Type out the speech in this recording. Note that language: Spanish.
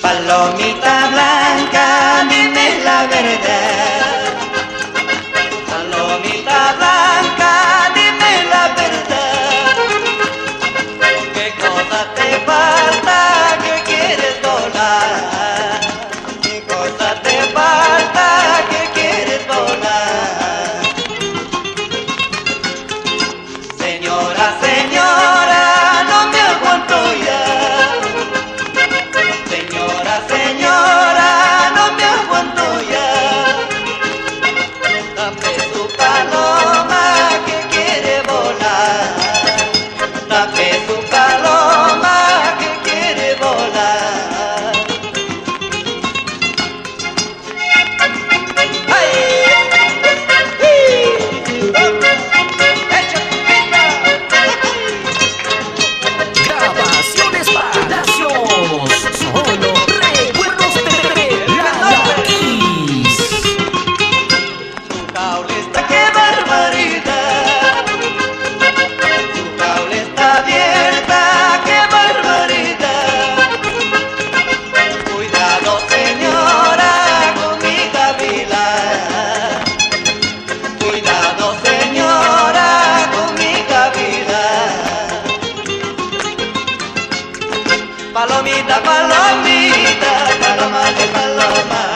Palomita blanca, dime la verdad. Palomita blanca, dime la verdad. ¿Qué cosa te falta que quieres volar? ¿Qué cosa te falta que quieres volar? Señora, señora, no me aguanto ya. Señora, señora, no me aguanto ya. Dame su paloma que quiere volar. Dame su paloma que quiere volar. ¡Ay! Grabaciones Palacios. Solo recuerdos de Kiss. Su caule está, qué barbaridad. Su caule está abierta, qué barbaridad. Cuidado, señora, con mi gavilán. Cuidado, señora, con mi gavilán. Palomita, palomita, paloma de paloma.